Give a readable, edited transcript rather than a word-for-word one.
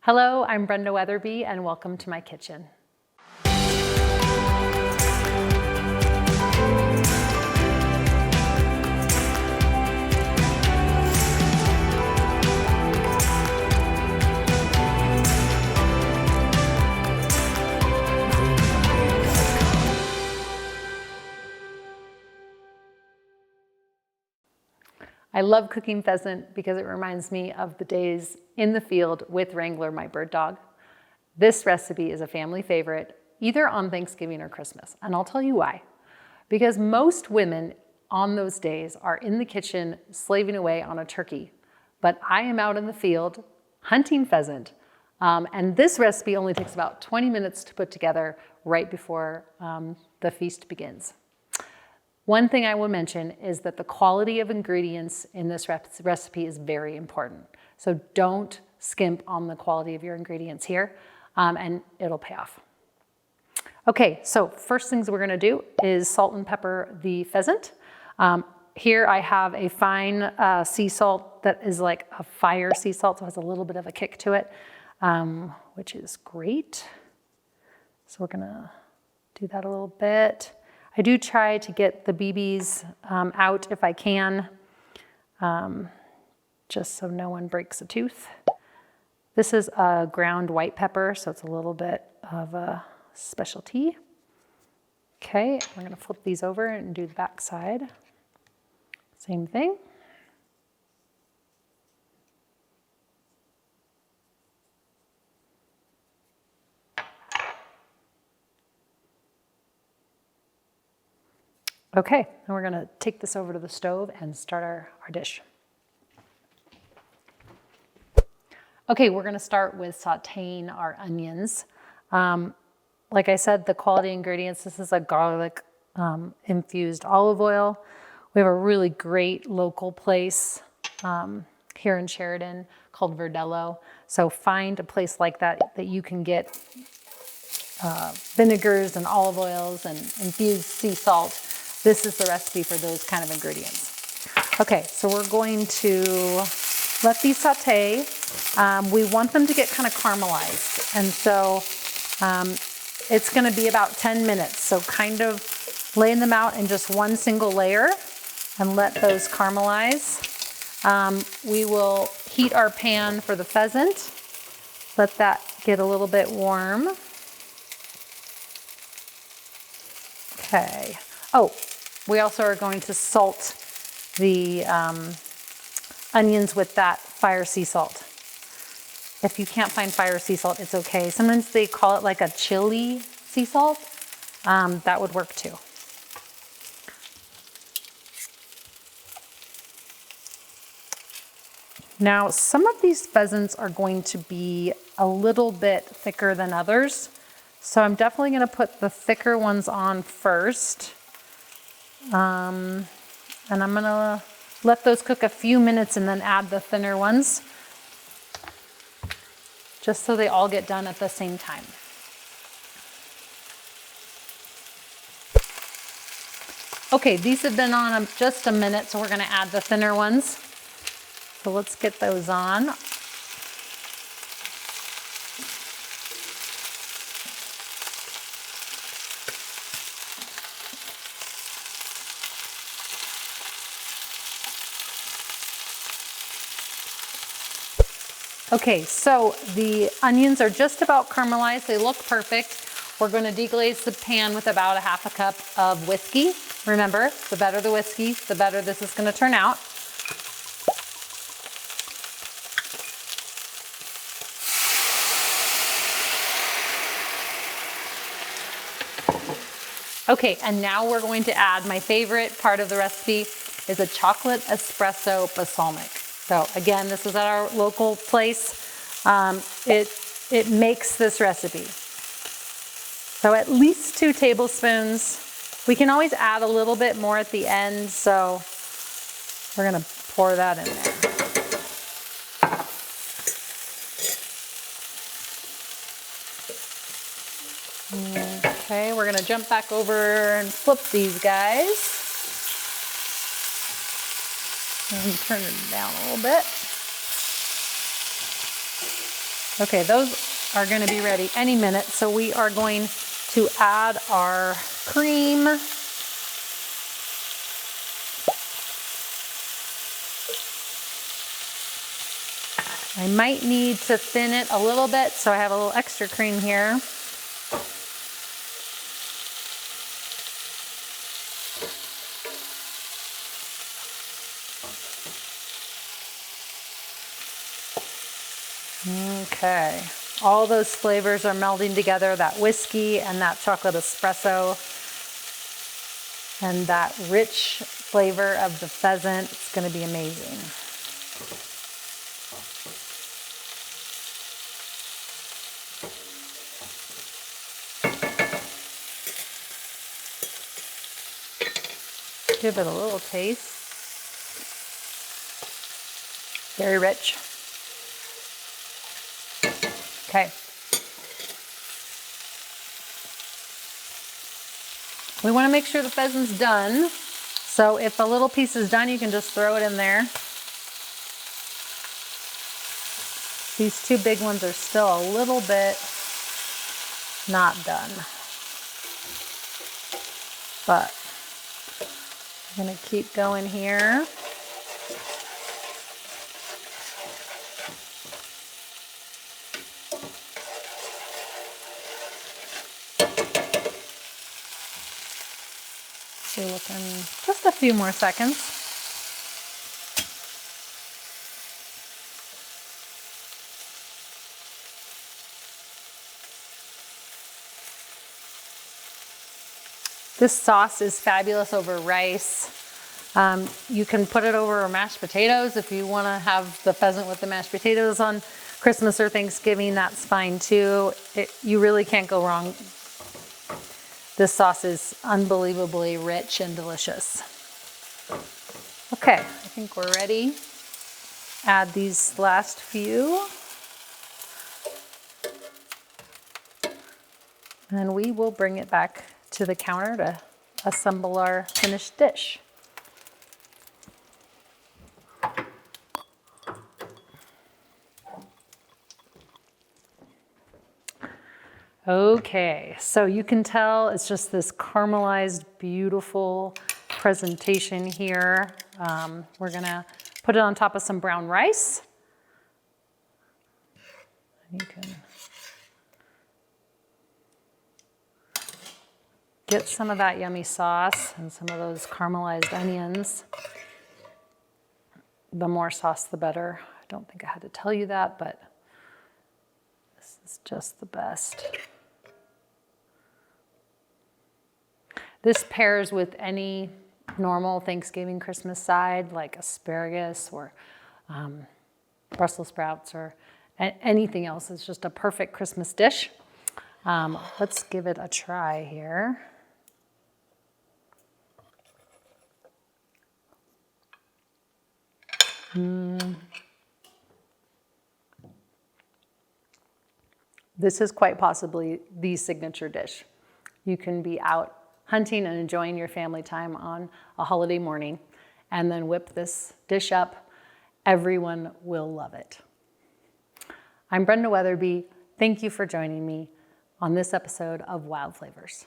Hello, I'm Brenda Weatherby and welcome to my kitchen. I love cooking pheasant because it reminds me of the days in the field with Wrangler, my bird dog. This recipe is a family favorite, either on Thanksgiving or Christmas, and I'll tell you why. Because most women on those days are in the kitchen slaving away on a turkey, but I am out in the field hunting pheasant, and this recipe only takes about 20 minutes to put together right before the feast begins. One thing I will mention is that the quality of ingredients in this recipe is very important. So don't skimp on the quality of your ingredients here, and it'll pay off. Okay, so first things we're gonna do is salt and pepper the pheasant. Here I have a fine sea salt that is like a fire sea salt, so it has a little bit of a kick to it, which is great. So we're gonna do that a little bit. I do try to get the BBs out if I can, just so no one breaks a tooth. This is a ground white pepper, so it's a little bit of a specialty. Okay, we're gonna flip these over and do the back side. Same thing. Okay, and we're gonna take this over to the stove and start our dish. Okay, we're gonna start with sauteing our onions. Like I said, the quality ingredients, this is a garlic infused olive oil. We have a really great local place here in Sheridan called Verdello. So find a place like that that you can get vinegars and olive oils and infused sea salt. This is the recipe for those kind of ingredients. Okay, so we're going to let these saute. We want them to get kind of caramelized. And so it's gonna be about 10 minutes. So kind of laying them out in just one single layer and let those caramelize. We will heat our pan for the pheasant. Let that get a little bit warm. Okay. Oh, we also are going to salt the onions with that fire sea salt. If you can't find fire sea salt, it's okay. Sometimes they call it like a chili sea salt. That would work too. Now, some of these pheasants are going to be a little bit thicker than others. So I'm definitely gonna put the thicker ones on first. And I'm gonna let those cook a few minutes and then add the thinner ones, just so they all get done at the same time. Okay, these have been on just a minute, so we're gonna add the thinner ones. So let's get those on. Okay, so the onions are just about caramelized. They look perfect. We're going to deglaze the pan with about a half a cup of whiskey. Remember, the better the whiskey, the better this is going to turn out. Okay, and now we're going to add my favorite part of the recipe is a chocolate espresso balsamic. So again, this is at our local place. It makes this recipe. So at least 2 tablespoons. We can always add a little bit more at the end, so we're gonna pour that in there. Okay, we're gonna jump back over and flip these guys. And turn it down a little bit. Okay, those are going to be ready any minute. So we are going to add our cream. I might need to thin it a little bit, so I have a little extra cream here. Okay, all those flavors are melding together, that whiskey and that chocolate espresso and that rich flavor of the pheasant. It's going to be amazing. Give it a little taste. Very rich. Okay. We want to make sure the pheasant's done. So if a little piece is done, you can just throw it in there. These two big ones are still a little bit not done. But I'm going to keep going here. We're looking just a few more seconds. This sauce is fabulous over rice. You can put it over mashed potatoes if you want to have the pheasant with the mashed potatoes on Christmas or Thanksgiving. That's fine too. You really can't go wrong. This sauce is unbelievably rich and delicious. Okay, I think we're ready. Add these last few. And we will bring it back to the counter to assemble our finished dish. Okay, so you can tell it's just this caramelized, beautiful presentation here. We're gonna put it on top of some brown rice. You can get some of that yummy sauce and some of those caramelized onions. The more sauce, the better. I don't think I had to tell you that, but this is just the best. This pairs with any normal Thanksgiving Christmas side like asparagus or Brussels sprouts or anything else. It's just a perfect Christmas dish. Let's give it a try here. This is quite possibly the signature dish. You can be out hunting and enjoying your family time on a holiday morning and then whip this dish up. Everyone will love it. I'm Brenda Weatherby. Thank you for joining me on this episode of Wild Flavors.